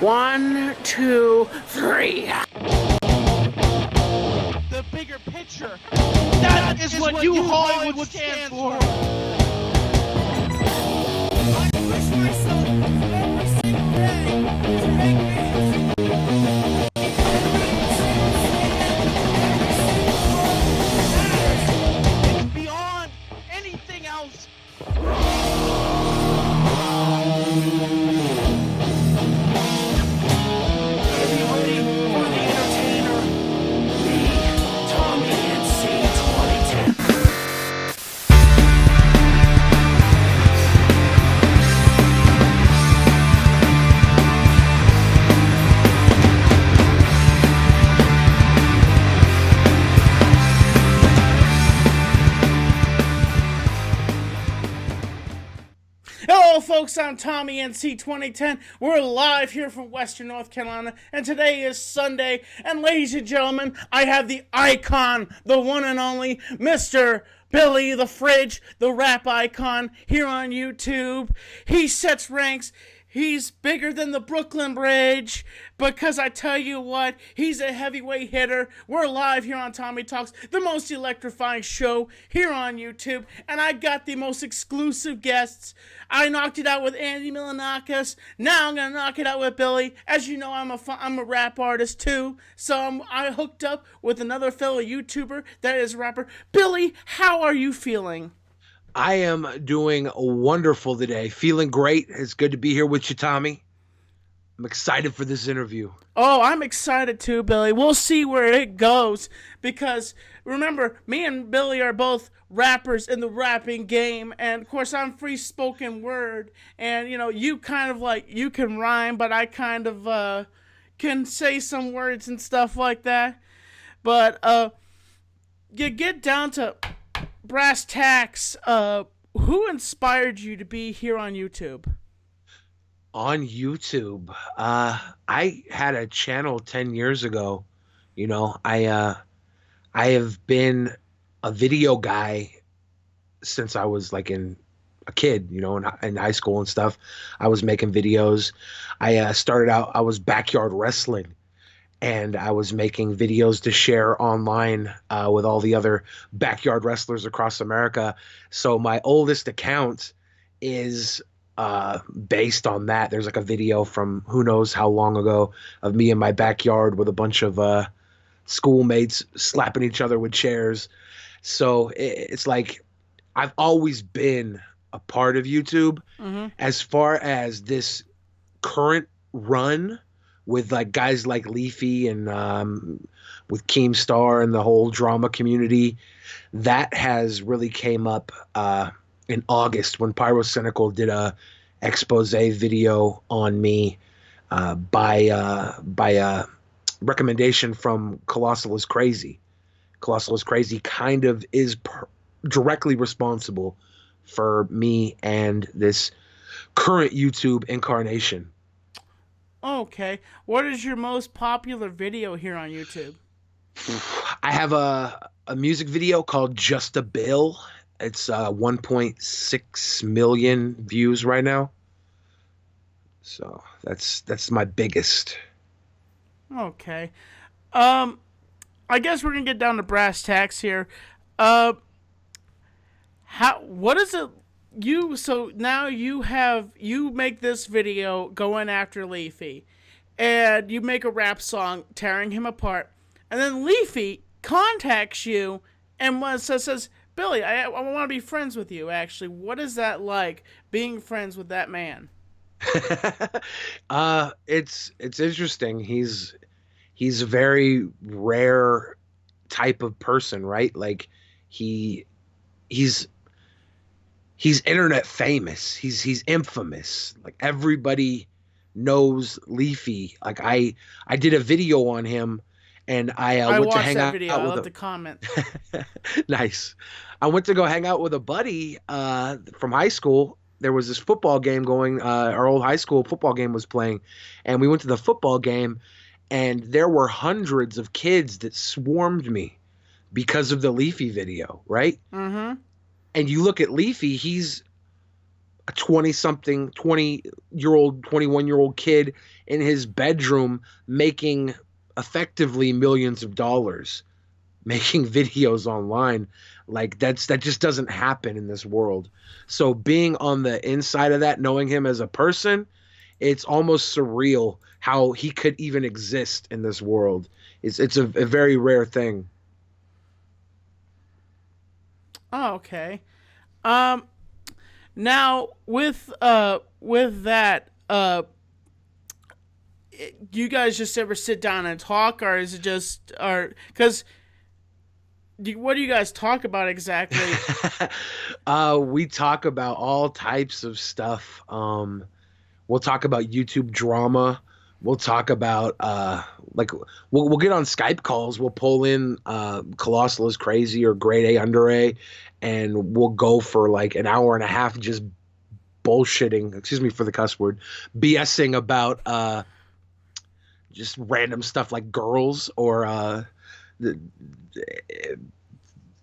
One, two, three. The bigger picture. That is what you Hollywood stand for. I push myself every single day to make videos. It's beyond anything else. Hello folks, I'm Tommy NC 2010. We're live here from Western North Carolina, and today is Sunday, and ladies and gentlemen, I have the icon, the one and only Mr. Billy the Fridge, the rap icon, here on YouTube. He sets ranks. He's bigger than the Brooklyn Bridge, because I tell you what, he's a heavyweight hitter. We're live here on Tommy Talks, the most electrifying show here on YouTube, and I got the most exclusive guests. I knocked it out with Andy Milanakis. Now I'm going to knock it out with Billy. As you know, I'm a rap artist too, so I hooked up with another fellow YouTuber that is a rapper. Billy, how are you feeling? I am doing wonderful today. Feeling great. It's good to be here with you, Tommy. I'm excited for this interview. Oh, I'm excited too, Billy. We'll see where it goes, because remember, me and Billy are both rappers in the rapping game, and of course I'm free spoken word, and you know, you kind of like, you can rhyme, but I kind of can say some words and stuff like that. But you get down to brass tacks, who inspired you to be here on YouTube? On YouTube, I had a channel 10 years ago. You know, I have been a video guy since I was like a kid, you know, in high school and stuff. I was making videos. I started out, I was backyard wrestling. And I was making videos to share online with all the other backyard wrestlers across America. So my oldest account is based on that. There's like a video from who knows how long ago of me in my backyard with a bunch of schoolmates slapping each other with chairs. So it's like I've always been a part of YouTube. Mm-hmm. As far as this current run with like guys like Leafy and with Keemstar and the whole drama community, that has really came up in August when Pyrocynical did a expose video on me by recommendation from Colossal is Crazy. Colossal is Crazy kind of is directly responsible for me and this current YouTube incarnation. Okay. What is your most popular video here on YouTube? I have a music video called Just a Bill. It's 1.6 million views right now. So that's my biggest. Okay. I guess we're going to get down to brass tacks here. What is it? So now you make this video going after Leafy, and you make a rap song tearing him apart, and then Leafy contacts you and says, Billy, I want to be friends with you, actually. What is that like, being friends with that man? It's interesting. He's a very rare type of person, right? Like he's internet famous. He's infamous. Like everybody knows Leafy. Like I did a video on him, and I went to hang out video. I with love the comment. Nice. I went to go hang out with a buddy from high school. There was this football game going. Our old high school football game was playing, and we went to the football game, and there were hundreds of kids that swarmed me because of the Leafy video, right? Mm-hmm. And you look at Leafy, he's a 20-year-old, 21-year-old kid in his bedroom making effectively millions of dollars, making videos online. Like that just doesn't happen in this world. So being on the inside of that, knowing him as a person, it's almost surreal how he could even exist in this world. It's a very rare thing. Oh, okay. Um, Now with that, you guys just ever sit down and talk, or is it just, or because what do you guys talk about exactly? We talk about all types of stuff. We'll talk about YouTube drama. We'll talk about like we'll get on Skype calls. We'll pull in Colossal is Crazy or Grade A Under A, and we'll go for like an hour and a half just bullshitting. Excuse me for the cuss word, BSing about just random stuff like girls or the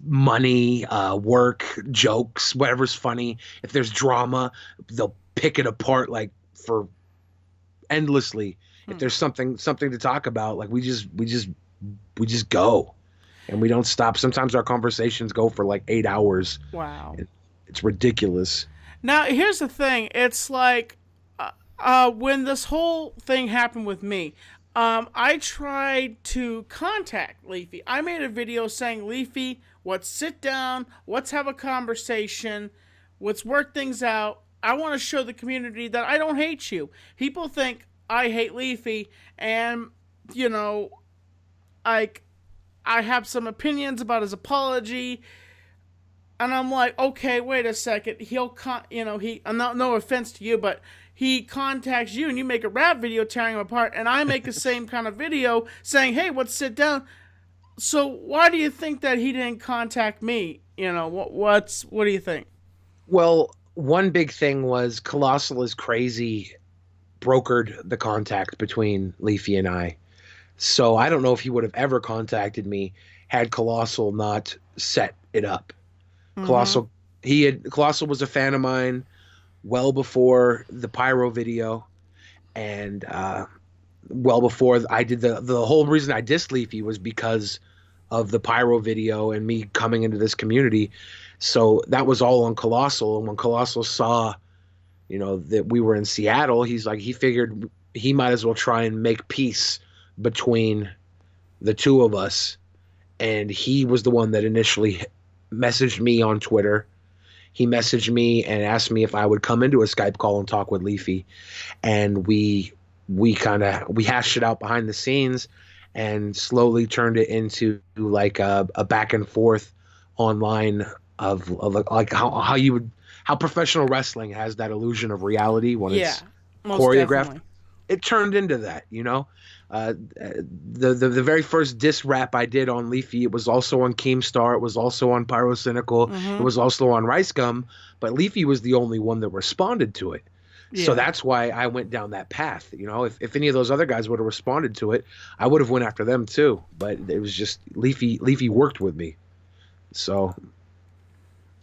money, work, jokes, whatever's funny. If there's drama, they'll pick it apart like for endlessly. If there's something to talk about, like we just go, and we don't stop. Sometimes our conversations go for like 8 hours. Wow. It's ridiculous. Now here's the thing. It's like when this whole thing happened with me, I tried to contact Leafy. I made a video saying, Leafy, let's sit down, let's have a conversation, let's work things out. I want to show the community that I don't hate you. People think I hate Leafy, and, you know, like, I have some opinions about his apology, and I'm like, okay, wait a second. He'll, no offense to you, but he contacts you, and you make a rap video tearing him apart, and I make the same kind of video saying, hey, let's sit down. So why do you think that he didn't contact me? You know, what do you think? Well, one big thing was Colossal is Crazy brokered the contact between Leafy and I. So I don't know if he would have ever contacted me had Colossal not set it up. Mm-hmm. Colossal was a fan of mine well before the Pyro video, and well before I did the whole reason I dissed Leafy was because of the Pyro video and me coming into this community. So that was all on Colossal, and when Colossal saw, you know, that we were in Seattle, he figured he might as well try and make peace between the two of us. And he was the one that initially messaged me on Twitter. He messaged me and asked me if I would come into a Skype call and talk with Leafy. And we hashed it out behind the scenes and slowly turned it into like a back and forth online of like how professional wrestling has that illusion of reality when it's choreographed. Definitely. It turned into that, you know. The very first diss rap I did on Leafy, it was also on Keemstar, it was also on Pyrocynical, it was also on Rice Gum, but Leafy was the only one that responded to it. Yeah. So that's why I went down that path. You know, if any of those other guys would have responded to it, I would have went after them too. But it was just Leafy worked with me, so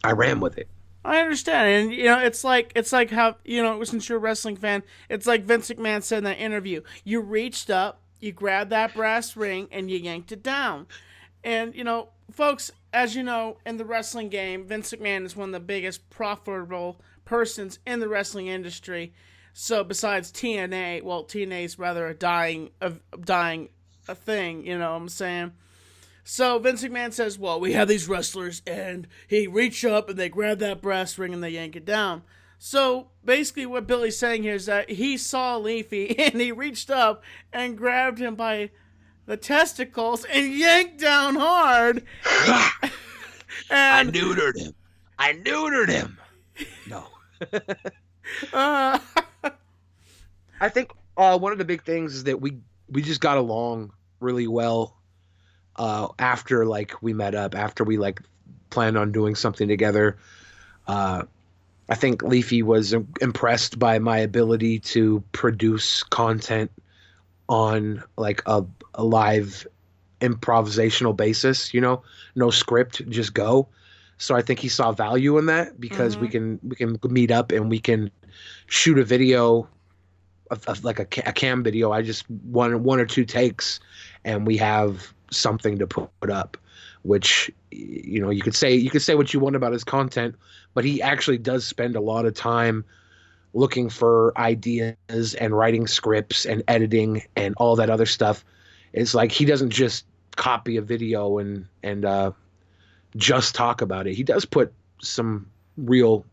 I ran with it. I understand, and you know, it's like how, you know, since you're a wrestling fan, it's like Vince McMahon said in that interview. You reached up, you grabbed that brass ring, and you yanked it down. And you know, folks, as you know, in the wrestling game, Vince McMahon is one of the biggest profitable persons in the wrestling industry. So besides TNA, well, TNA is rather a dying thing. You know what I'm saying? So Vince McMahon says, well, we have these wrestlers, and he reached up, and they grab that brass ring, and they yank it down. So basically what Billy's saying here is that he saw Leafy, and he reached up and grabbed him by the testicles and yanked down hard. And I neutered him. No. I think one of the big things is that we just got along really well. After like we met up, after we like planned on doing something together, I think Leafy was impressed by my ability to produce content on like a live improvisational basis, you know, no script, just go. So I think he saw value in that because we can meet up and we can shoot a video of like a cam video. I just one or two takes, and we have something to put up. Which, you know, you could say what you want about his content, but he actually does spend a lot of time looking for ideas and writing scripts and editing and all that other stuff. It's like he doesn't just copy a video and just talk about it. He does put some real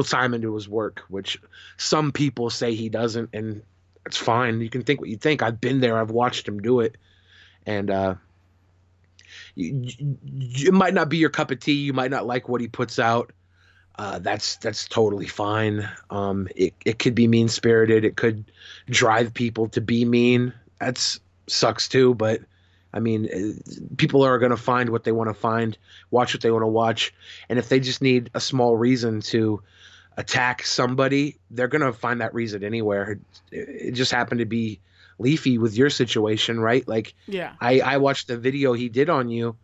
time into his work, which some people say he doesn't, and it's fine. You can think what you think. I've been there. I've watched him do it, and it might not be your cup of tea. You might not like what he puts out. That's totally fine. It could be mean spirited. It could drive people to be mean. That's sucks too. But I mean, people are going to find what they want to find, watch what they want to watch, and if they just need a small reason to attack somebody, they're going to find that reason anywhere. It just happened to be Leafy with your situation, right? Like, Yeah. I watched the video he did on you,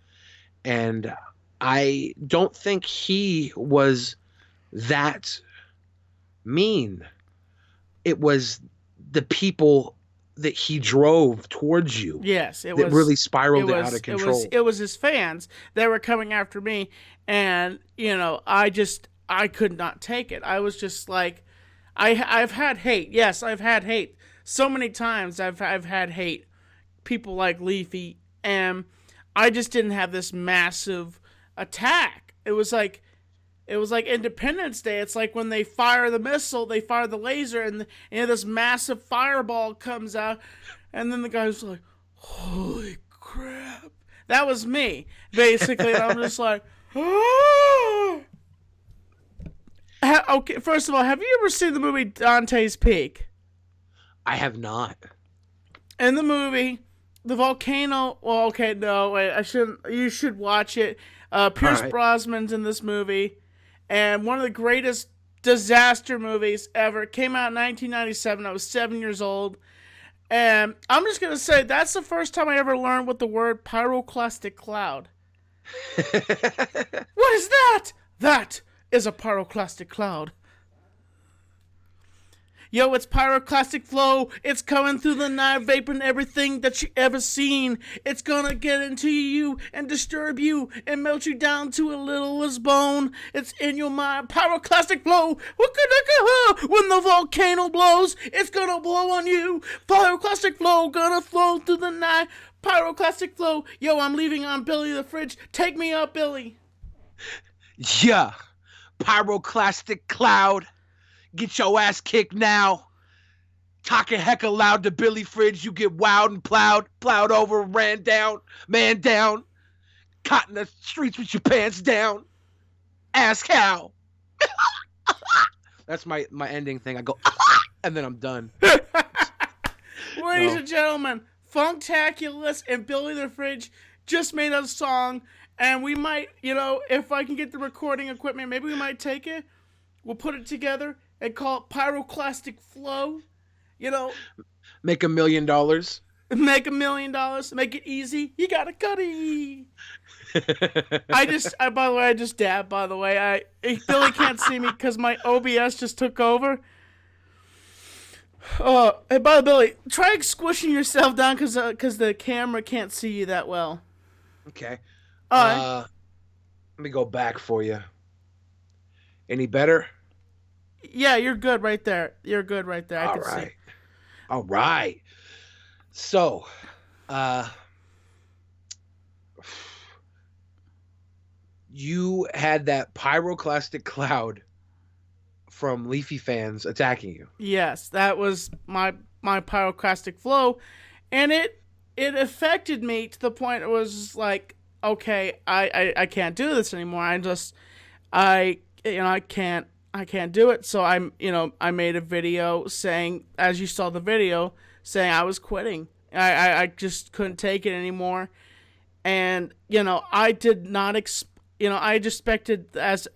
and I don't think he was that mean. It was the people that he drove towards you. Yes, that really spiraled it out of control. It was his fans that were coming after me, and you know, I could not take it. I was just like, I've had hate. Yes, I've had hate so many times. I've had hate. People like Leafy, and I just didn't have this massive attack. It was like Independence Day. It's like when they fire the missile, they fire the laser, and this massive fireball comes out, and then the guy's like, "Holy crap!" That was me, basically. And I'm just like, "Oh." Okay, first of all, have you ever seen the movie Dante's Peak? I have not. In the movie, the volcano. Well, okay, no, wait, I shouldn't. You should watch it. Pierce Brosnan's in this movie, and one of the greatest disaster movies ever. It came out in 1997. I was 7 years old, and I'm just gonna say that's the first time I ever learned what the word pyroclastic cloud. What is that? That is a pyroclastic cloud. Yo, it's pyroclastic flow. It's coming through the night, vaping everything that you ever seen. It's gonna get into you and disturb you and melt you down to a littlest bone. It's in your mind. Pyroclastic flow. When the volcano blows, it's gonna blow on you. Pyroclastic flow, gonna flow through the night. Pyroclastic flow. Yo, I'm leaving on Billy the Fridge. Take me up, Billy. Yeah. Pyroclastic cloud. Get your ass kicked now. Talking hecka loud to Billy Fridge, you get wild and plowed over, ran down, man down. Caught in the streets with your pants down. Ask how. That's my ending thing. I go, and then I'm done. Ladies and gentlemen, Funktaculous and Billy the Fridge just made a song, and we might, you know, if I can get the recording equipment, maybe we might take it. We'll put it together and call it Pyroclastic Flow. You know, make $1 million. Make $1 million. Make it easy. You got a cutty. By the way, I just dabbed. By the way, Billy can't see me because my OBS just took over. Hey, by the way, Billy, try squishing yourself down because the camera can't see you that well. Okay. All right. Let me go back for you. Any better? Yeah, you're good right there. You're good right there. I can see. All right. So, you had that pyroclastic cloud from Leafy fans attacking you. Yes, that was my pyroclastic flow, and it affected me to the point it was like, okay, I can't do this anymore. I can't do it. So I made a video saying, as you saw the video, saying I was quitting. I just couldn't take it anymore. And, I did not, I just expected as,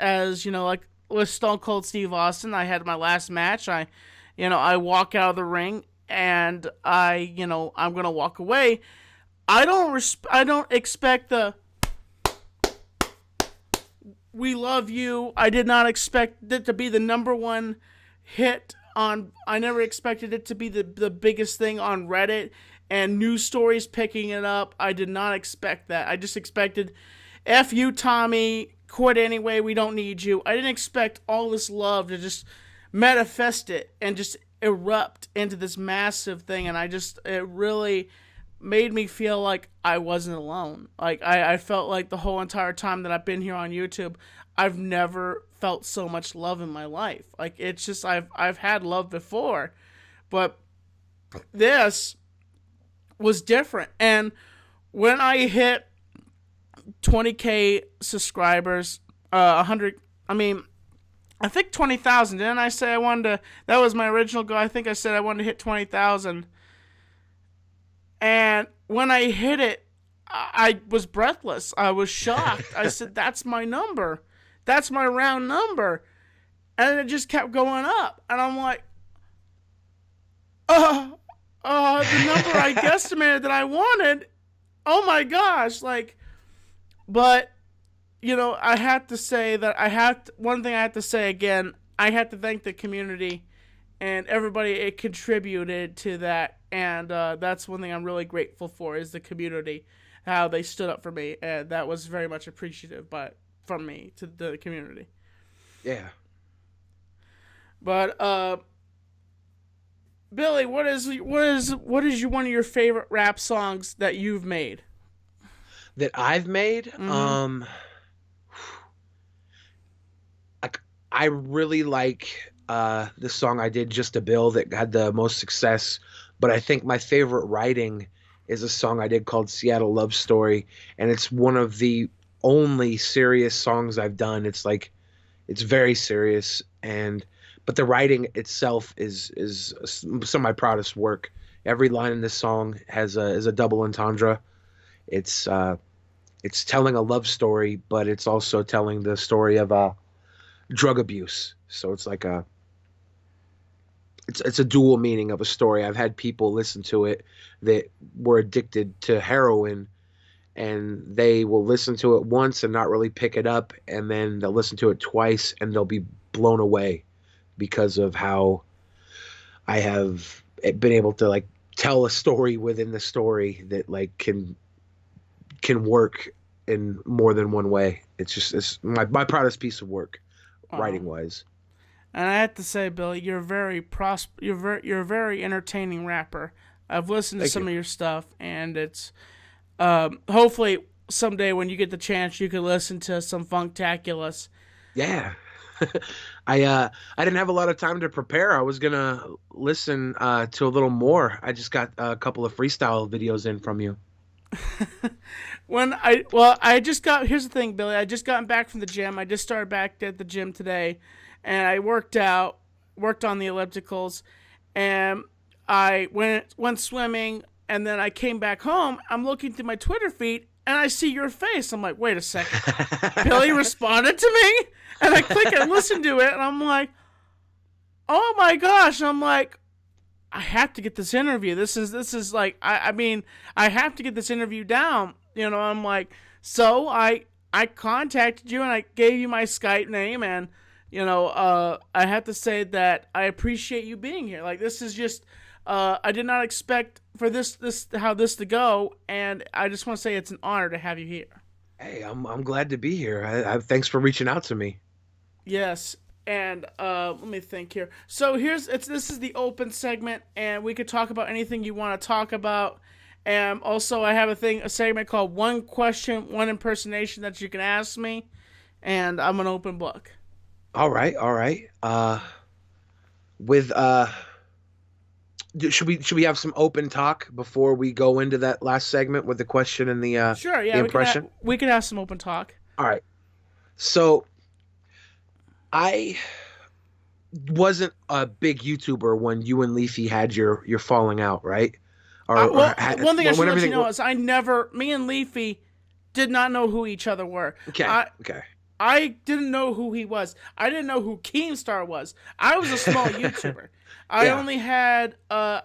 like with Stone Cold Steve Austin, I had my last match. I walk out of the ring and I'm going to walk away. I don't expect the We Love You. I did not expect it to be the #1 hit on. I never expected it to be the biggest thing on Reddit and news stories picking it up. I did not expect that. I just expected, F you, Tommy, quit anyway, we don't need you. I didn't expect all this love to just manifest it and just erupt into this massive thing. And it really made me feel like I wasn't alone. Like, I felt like the whole entire time that I've been here on YouTube, I've never felt so much love in my life. Like, it's just, I've had love before, but this was different. And when I hit 20K subscribers, 100, I think 20,000. Didn't I say I wanted to, that was my original goal. I think I said I wanted to hit 20,000. And when I hit it, I was breathless. I was shocked. I said, that's my number. That's my round number. And it just kept going up. And I'm like, the number I guesstimated that I wanted, oh my gosh. Like, but, I have to say that one thing I have to say again, I have to thank the community and everybody it contributed to that. And that's one thing I'm really grateful for is the community, how they stood up for me. And that was very much appreciative from me to the community. Yeah. But, Billy, what is one of your favorite rap songs that you've made? That I've made? Mm-hmm. I really like the song I did, Just a Bill, that had the most success. But I think my favorite writing is a song I did called Seattle Love Story. And it's one of the only serious songs I've done. It's very serious. But the writing itself is some of my proudest work. Every line in this song is a double entendre. It's telling a love story, but it's also telling the story of drug abuse. So it's like it's a dual meaning of a story. I've had people listen to it that were addicted to heroin, and they will listen to it once and not really pick it up, and then they'll listen to it twice and they'll be blown away because of how I have been able to like tell a story within the story that like can work in more than one way. It's my proudest piece of work, writing wise. And I have to say, Billy, you're a very entertaining rapper. I've listened to some of your stuff, and it's hopefully someday when you get the chance, you can listen to some Funktaculous. Yeah. I didn't have a lot of time to prepare. I was gonna listen to a little more. I just got a couple of freestyle videos in from you. Here's the thing, Billy. I just gotten back from the gym. I just started back at the gym today, and I worked on the ellipticals, and I went swimming, and then I came back home. I'm looking through my Twitter feed, and I see your face. I'm like, wait a second. Billy responded to me? And I click and listen to it, and I'm like, oh my gosh. And I'm like, I have to get this interview. This is like, I have to get this interview down. I'm like, so I contacted you, and I gave you my Skype name, and, I have to say that I appreciate you being here. Like, this is just, I did not expect for this to go, and I just want to say it's an honor to have you here. Hey, I'm glad to be here. Thanks for reaching out to me. Yes, and let me think here. So this is the open segment, and we could talk about anything you want to talk about. And also, I have a segment called One Question, One Impersonation that you can ask me, and I'm an open book. All right. Should we have some open talk before we go into that last segment with the question and the sure, yeah, the impression? We could have some open talk. All right. So I wasn't a big YouTuber when you and Leafy had your falling out, right? One thing I should let you know is me and Leafy did not know who each other were. Okay. I didn't know who he was. I didn't know who Keemstar was. I was a small YouTuber. I only had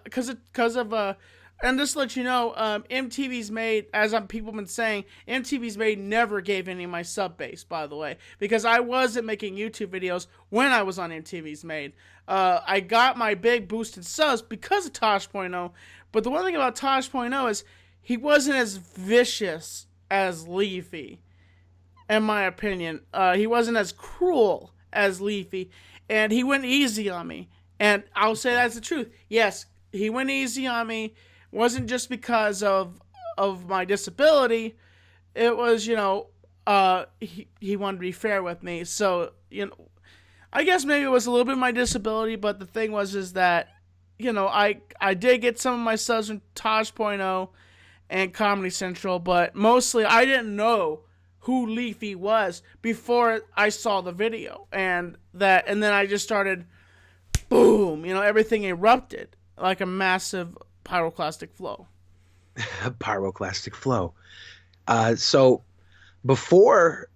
because of And just to let you know, MTV's Made, as people been saying, MTV's Made never gave any of my sub base, by the way, because I wasn't making YouTube videos when I was on MTV's Made. I got my big boosted subs because of Tosh.0, but the one thing about Tosh.0 is he wasn't as vicious as Leafy, in my opinion. He wasn't as cruel as Leafy, and he went easy on me. And I'll say that's the truth. Yes, he went easy on me. Wasn't just because of my disability. It was, he wanted to be fair with me. So, I guess maybe it was a little bit of my disability, but the thing is that, I did get some of my subs from Tosh.0 and Comedy Central, but mostly I didn't know who Leafy was before I saw the video. And then I just started, boom, everything erupted like a massive pyroclastic flow. Pyroclastic flow. So before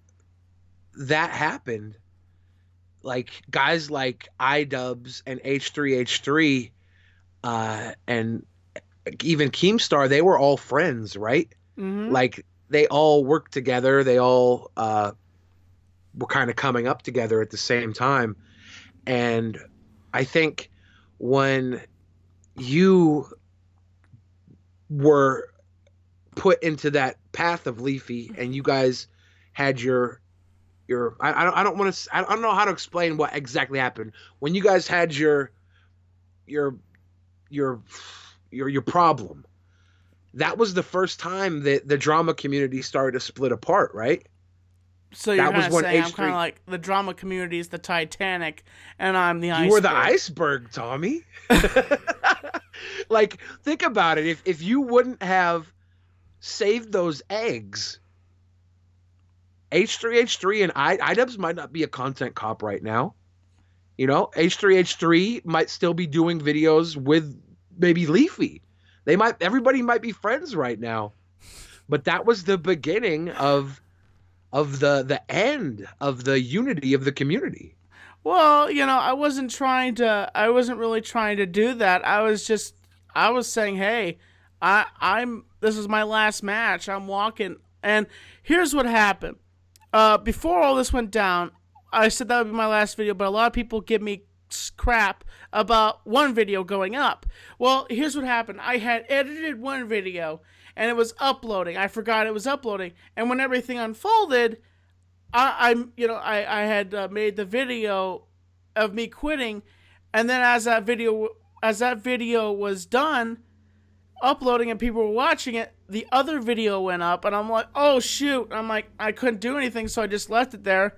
that happened, like guys like iDubbbz and H3H3 and even Keemstar, they were all friends, right? Mm-hmm. Like they all worked together. They all were kind of coming up together at the same time. And I think when you were put into that path of Leafy and you guys had your I don't know how to explain what exactly happened when you guys had your problem. That was the first time that the drama community started to split apart, right? So you're kind of saying I'm kind of like the drama community is the Titanic and I'm the iceberg. You were the iceberg, Tommy. Like, think about it. If you wouldn't have saved those eggs, H3H3 and iDubbbz might not be a content cop right now. H3H3 might still be doing videos with maybe Leafy. Everybody might be friends right now. But that was the beginning of the end of the unity of the community. Well, I wasn't really trying to do that. I was saying, hey, this is my last match. I'm walking. And here's what happened. Before all this went down, I said that would be my last video, but a lot of people give me crap about one video going up. Well, here's what happened. I had edited one video and it was uploading. I forgot it was uploading. And when everything unfolded, I had made the video of me quitting, and then as that video was done, uploading and people were watching it, the other video went up, and I'm like, oh shoot! I'm like, I couldn't do anything, so I just left it there,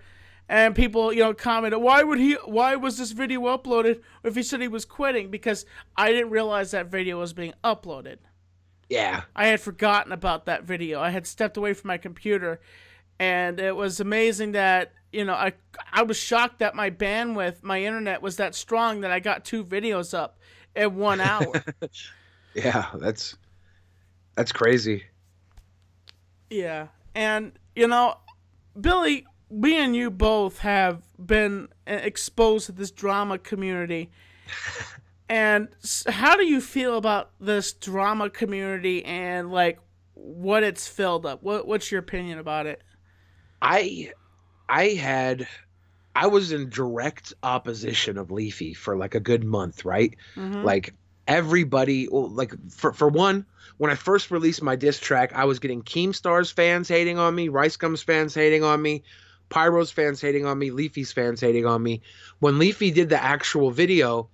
and people, commented, why was this video uploaded if he said he was quitting? Because I didn't realize that video was being uploaded. Yeah, I had forgotten about that video. I had stepped away from my computer. And it was amazing that, I was shocked that my bandwidth, my internet was that strong that I got 2 videos up in 1 hour. Yeah, that's crazy. Yeah. And, Billy, me and you both have been exposed to this drama community. And how do you feel about this drama community and, like, what it's filled up? What's your opinion about it? I was in direct opposition of Leafy for like a good month, right? Mm-hmm. Like everybody, like for one, when I first released my diss track, I was getting Keemstar's fans hating on me, Ricegum's fans hating on me, Pyro's fans hating on me, Leafy's fans hating on me. When Leafy did the actual video,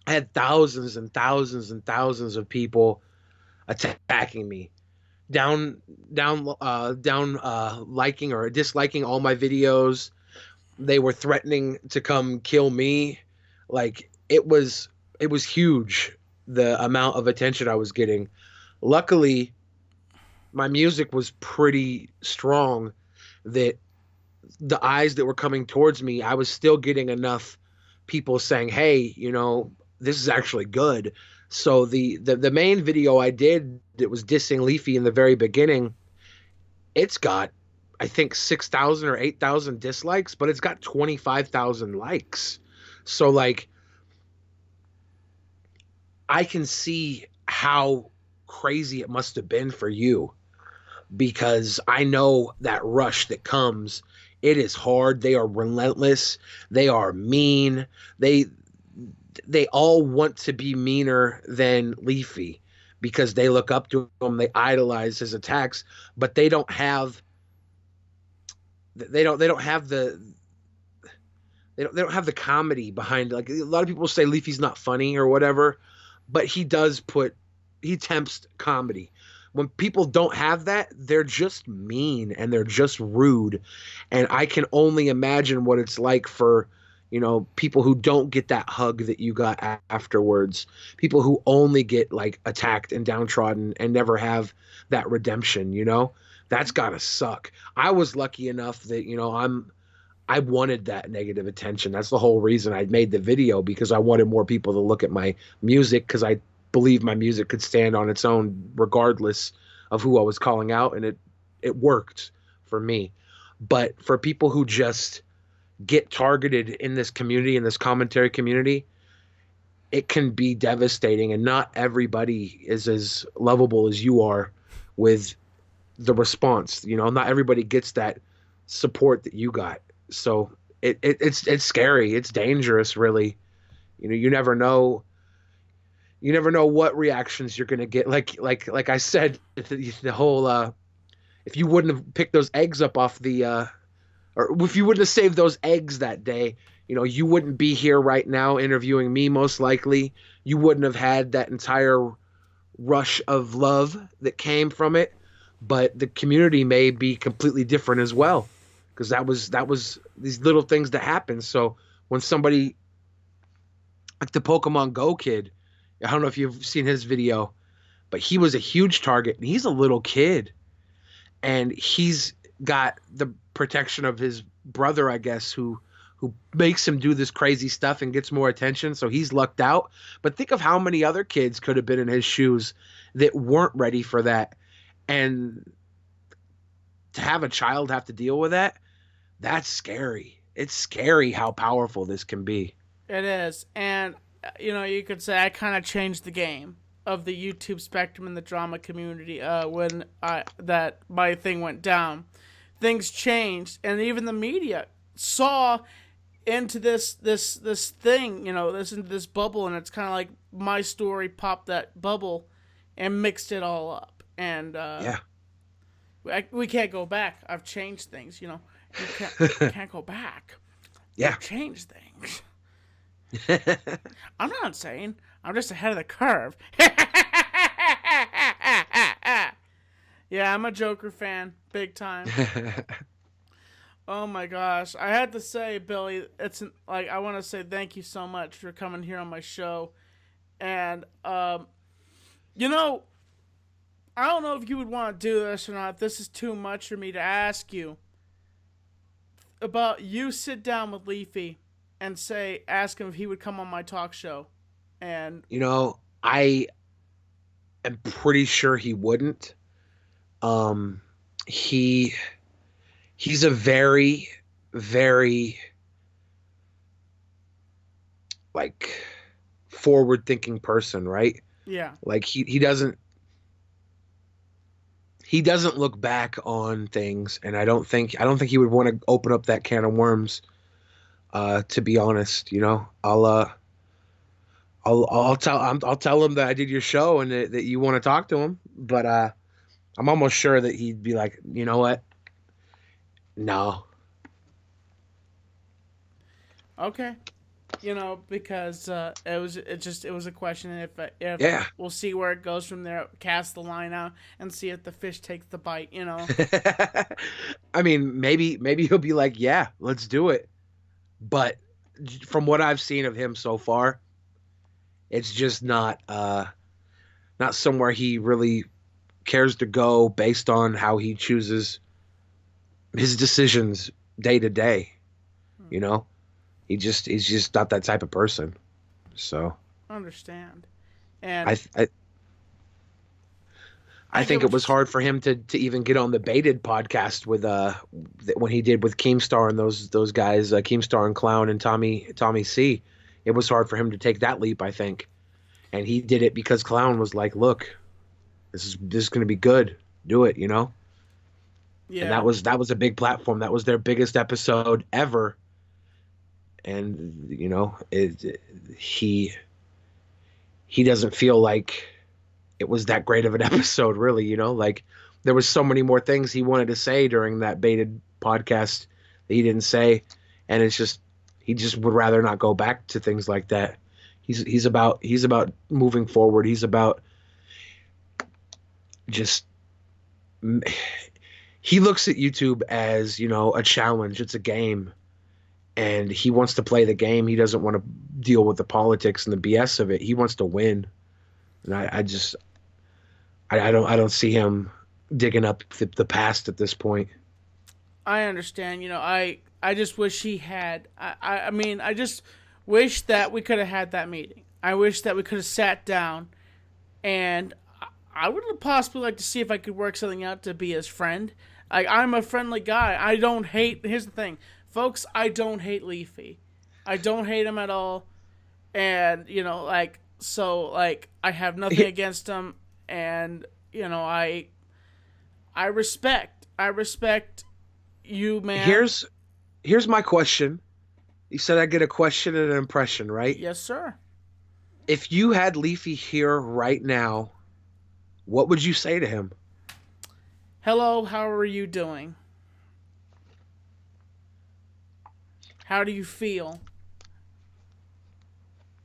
I had thousands and thousands and thousands of people attacking me. Down liking or disliking all my videos. They were threatening to come kill me. Like it was huge, the amount of attention I was getting. Luckily, my music was pretty strong that the eyes that were coming towards me, I was still getting enough people saying, hey, this is actually good. So the main video I did that was dissing Leafy in the very beginning, it's got, I think, 6,000 or 8,000 dislikes, but it's got 25,000 likes. So, like, I can see how crazy it must have been for you, because I know that rush that comes. It is hard. They are relentless. They are mean. They all want to be meaner than Leafy because they look up to him. They idolize his attacks, but they don't have the comedy behind it. Like, a lot of people say Leafy's not funny or whatever, but he tempts comedy. When people don't have that, they're just mean and they're just rude. And I can only imagine what it's like for, people who don't get that hug that you got afterwards. People who only get like attacked and downtrodden and never have that redemption, That's gotta suck. I was lucky enough that, I wanted that negative attention. That's the whole reason I made the video, because I wanted more people to look at my music, because I believe my music could stand on its own regardless of who I was calling out, and it worked for me. But for people who just get targeted in this community, in this commentary community, it can be devastating, and not everybody is as lovable as you are with the response. Not everybody gets that support that you got. So it's scary. It's dangerous, really. You never know. You never know what reactions you're gonna get. Like I said, the whole if you wouldn't have picked those eggs up off the or if you wouldn't have saved those eggs that day, you wouldn't be here right now interviewing me, most likely. You wouldn't have had that entire rush of love that came from it. But the community may be completely different as well, because that was these little things that happen. So when somebody like the Pokemon Go kid, I don't know if you've seen his video, but he was a huge target, and he's a little kid, and he's got the protection of his brother, I guess, who makes him do this crazy stuff and gets more attention. So he's lucked out. But think of how many other kids could have been in his shoes that weren't ready for that. And to have a child have to deal with that, that's scary. It's scary how powerful this can be. It is. And, you could say I kind of changed the game of the YouTube spectrum and the drama community when my thing went down. Things changed, and even the media saw into this thing, into this bubble, and it's kind of like my story popped that bubble and mixed it all up. And we can't go back. I've changed things, you can't go back. Yeah. I've changed things. I'm not saying I'm just ahead of the curve. Yeah, I'm a Joker fan, big time. Oh my gosh, I had to say, Billy, I want to say thank you so much for coming here on my show, and I don't know if you would want to do this or not. If this is too much for me to ask you about, you sit down with Leafy and ask him if he would come on my talk show, and I am pretty sure he wouldn't. He's a very, very forward-thinking person, right? Yeah. Like he doesn't look back on things, and I don't think he would want to open up that can of worms. To be honest, I'll tell him that I did your show and that you want to talk to him, but I'm almost sure that he'd be like, you know what? No. Okay. Because it was a question. If Yeah. We'll see where it goes from there. Cast the line out and see if the fish takes the bite. I mean, maybe he'll be like, yeah, let's do it. But from what I've seen of him so far, it's just not somewhere he really cares to go based on how he chooses his decisions day to day. He's just not that type of person. So understand. And I think it was hard for him to even get on the Baited podcast with when he did with Keemstar and those guys, Keemstar and Clown and Tommy C. It was hard for him to take that leap, I think. and he did it because Clown was like, "Look, this is going to be good. Do it," you know. And Yeah. that was a big platform. That was their biggest episode ever. And you know, he doesn't feel like it was that great of an episode, really. You know, like there was so many more things he wanted to say during that baited podcast that he didn't say, and it's just he just would rather not go back to things like that. He's about moving forward. He's about just he looks at YouTube as, you know, a challenge. It's a game, and he wants to play the game. He doesn't want to deal with the politics and the BS of it. He wants to win, and I don't see him digging up the past at this point. I understand. You know, I just wish he had. I mean, I just wish that we could have had that meeting. I wish that we could have sat down, and I would possibly like to see if I could work something out to be his friend. I'm a friendly guy. I don't hate. Here's the thing, folks. I don't hate Leafy. I don't hate him at all. And you know, I have nothing against him. And you know, I respect you, man. Here's my question. You said I get a question and an impression, right? Yes, sir. If you had Leafy here right now, what would you say to him? Hello, how are you doing? How do you feel?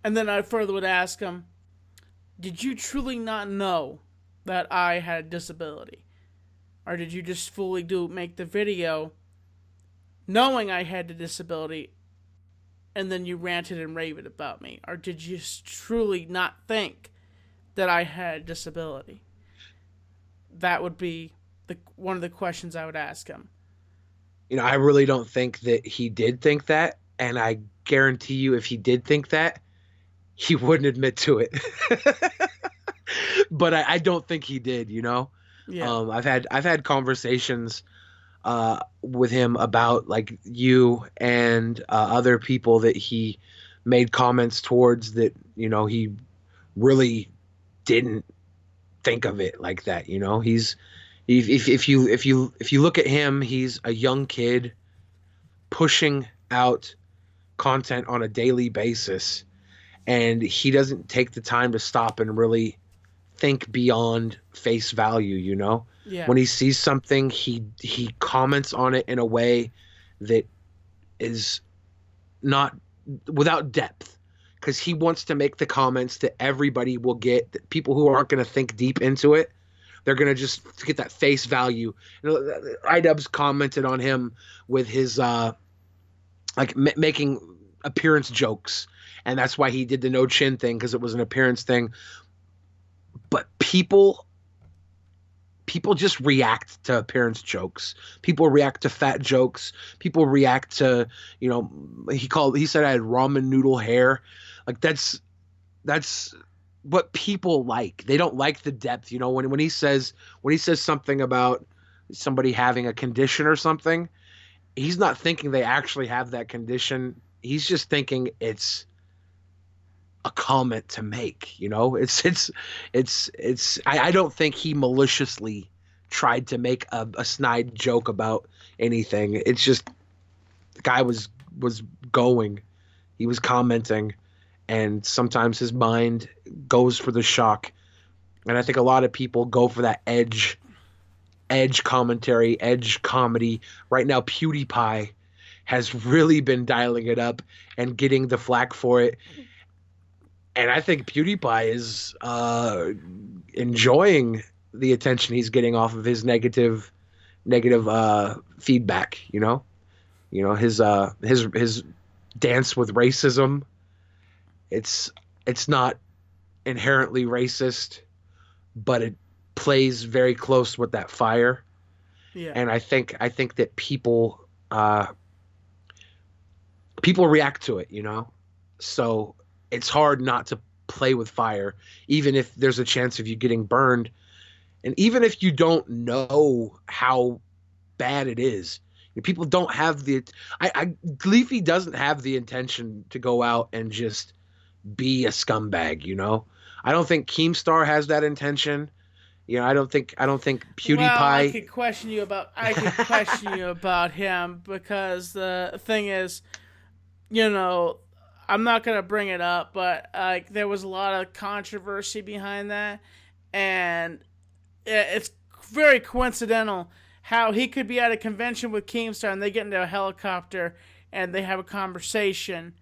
And then I further would ask him, did you truly not know that I had a disability? Or did you just fully make the video knowing I had the disability and then you ranted and raved about me? Or did you truly not think that I had a disability? That would be one of the questions I would ask him. You know, I really don't think that he did think that, and I guarantee you if he did think that, he wouldn't admit to it. But I don't think he did, you know? Yeah. I've had conversations with him about like you and other people that he made comments towards that, you know, he really didn't think of it like that. You know, if you look at him, he's a young kid pushing out content on a daily basis, and he doesn't take the time to stop and really think beyond face value. You know, Yeah. when he sees something, he comments on it in a way that is not without depth, because he wants to make the comments that everybody will get, that people who aren't going to think deep into it, they're going to just get that face value. You know, iDubbbz commented on him with his making appearance jokes, and that's why he did the no chin thing, because it was an appearance thing. But people just react to appearance jokes. People react to fat jokes. People react to, you know, he said I had ramen noodle hair. Like that's what people like. They don't like the depth. You know, when he says something about somebody having a condition or something, he's not thinking they actually have that condition. He's just thinking it's a comment to make. You know, I don't think he maliciously tried to make a snide joke about anything. It's just the guy was going, he was commenting, and sometimes his mind goes for the shock. And I think a lot of people go for that edge commentary, edge comedy. Right now, PewDiePie has really been dialing it up and getting the flack for it. And I think PewDiePie is enjoying the attention he's getting off of his negative feedback. You know, his dance with racism. It's not inherently racist, but it plays very close with that fire. Yeah. And I think that people react to it. You know, so it's hard not to play with fire, even if there's a chance of you getting burned. And even if you don't know how bad it is, people don't have Leafy doesn't have the intention to go out and just be a scumbag, you know? I don't think Keemstar has that intention. I don't think Well, I PewDiePie. could question you about him because the thing is, I'm not gonna bring it up, but there was a lot of controversy behind that, and it's very coincidental how he could be at a convention with Keemstar and they get into a helicopter and they have a conversation,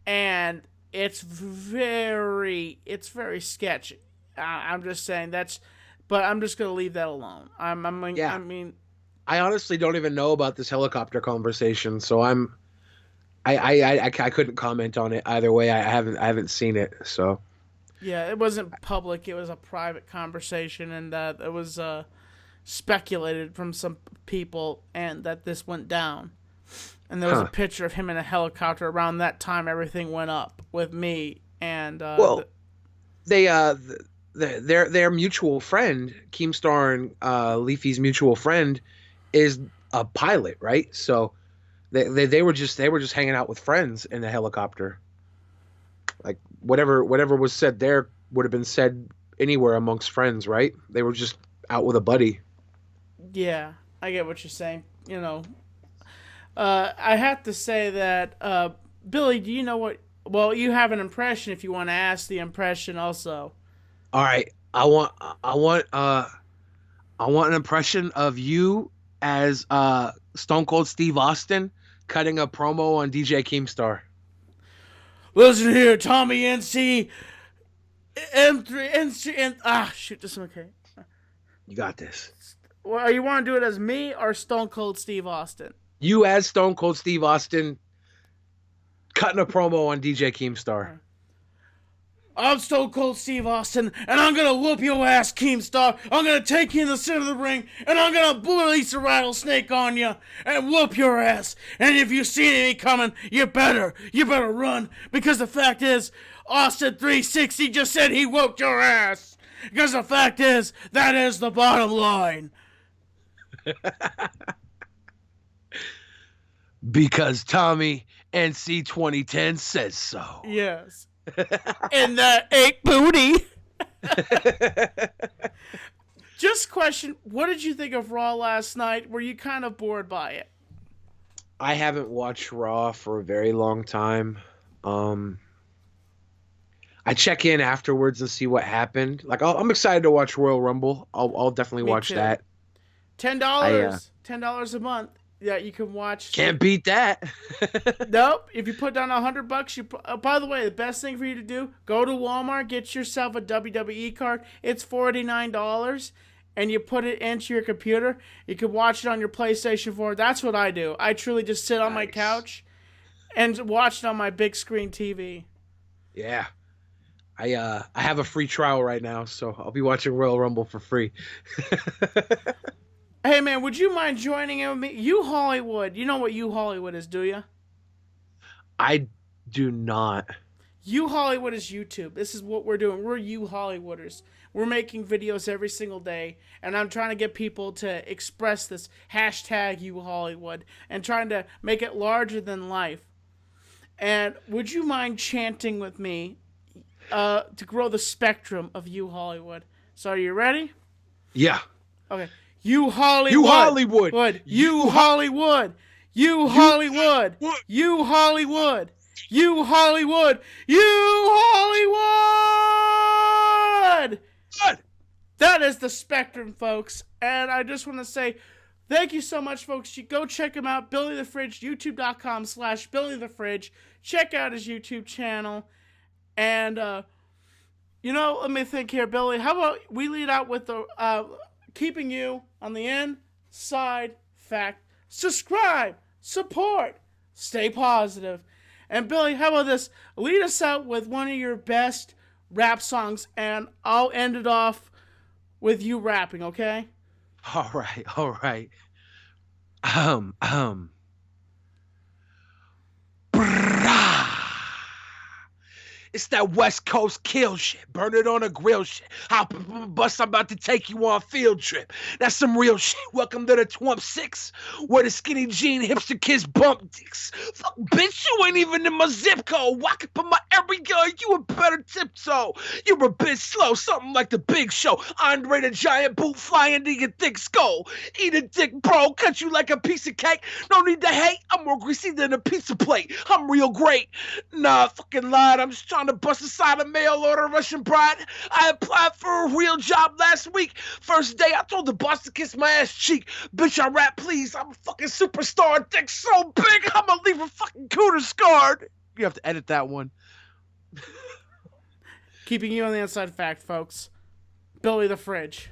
and it's very sketchy. I'm just saying but I'm just gonna leave that alone. Yeah. I mean, I honestly don't even know about this helicopter conversation, so I couldn't comment on it either way. I haven't seen it, so. yeah, it wasn't public. It was a private conversation, and it was speculated from some people, and that this went down. And there was a picture of him in a helicopter. Around that time, everything went up with me and. Well, their mutual friend, Keemstar and Leafy's mutual friend, is a pilot, right? So they were just hanging out with friends in a helicopter. Like whatever was said there would have been said anywhere amongst friends, right? They were just out with a buddy. Yeah, I get what you're saying. I have to say that Billy, do you know what? Well, you have an impression. If you want to ask the impression, also. All right, I want an impression of you as Stone Cold Steve Austin cutting a promo on DJ Keemstar. Listen here, Tommy NC, M3 NC, and shoot, this is okay. You got this. Well, you want to do it as me or Stone Cold Steve Austin? You as Stone Cold Steve Austin cutting a promo on DJ Keemstar. I'm Stone Cold Steve Austin, and I'm gonna whoop your ass, Keemstar. I'm gonna take you in the center of the ring, and I'm gonna release a rattlesnake on you and whoop your ass. And if you see me coming, you better run, because the fact is, Austin 360 just said he whooped your ass. Because the fact is, that is the bottom line. Because Tommy NC 2010 says so. Yes. And that ache booty. Just question, what did you think of Raw last night? Were you kind of bored by it? I haven't watched Raw for a very long time. I check in afterwards and see what happened. Like, I'm excited to watch Royal Rumble. I'll definitely watch that. $10. $10 a month. Yeah, you can watch. Can't beat that. Nope. If you put down $100, by the way, the best thing for you to do: go to Walmart, get yourself a WWE card. It's $49, and you put it into your computer. You can watch it on your PlayStation 4. That's what I do. I truly just sit on my couch and watch it on my big screen TV. Yeah. I have a free trial right now, so I'll be watching Royal Rumble for free. Hey, man, would you mind joining in with me? You Hollywood. You know what You Hollywood is, do you? I do not. You Hollywood is YouTube. This is what we're doing. We're You Hollywooders. We're making videos every single day, and I'm trying to get people to express this hashtag You Hollywood and trying to make it larger than life. And would you mind chanting with me to grow the spectrum of You Hollywood? So are you ready? Yeah. Okay. You Hollywood. You Hollywood. You Hollywood. You Hollywood. You Hollywood. You Hollywood. You Hollywood. Good. That is the spectrum, folks. And I just want to say thank you so much, folks. You go check him out, Billy the Fridge, youtube.com/BillyTheFridge. Check out his YouTube channel. And, let me think here, Billy. How about we lead out with the keeping you on the inside fact. Subscribe, support, stay positive. And Billy, how about this? Lead us out with one of your best rap songs, and I'll end it off with you rapping, okay? All right. It's that West Coast kill shit. Burn it on a grill shit. Hop on a bus, I'm about to take you on a field trip. That's some real shit. Welcome to the Twump 6, where the skinny jean hipster kids bump dicks. Fuck, bitch, you ain't even in my zip code. Walk up on my area, you a better tiptoe. You're a bit slow, something like the Big Show. Andre the Giant boot fly into your thick skull. Eat a dick, bro, cut you like a piece of cake. No need to hate, I'm more greasy than a pizza plate. I'm real great. Nah, I fucking lied. I'm just trying to bust aside a mail order Russian bride. I applied for a real job last week. First day, I told the boss to kiss my ass cheek. Bitch, I rap, please. I'm a fucking superstar. Dick so big, I'ma leave a fucking cooter scarred. You have to edit that one. Keeping you on the inside fact, folks. Billy the Fridge.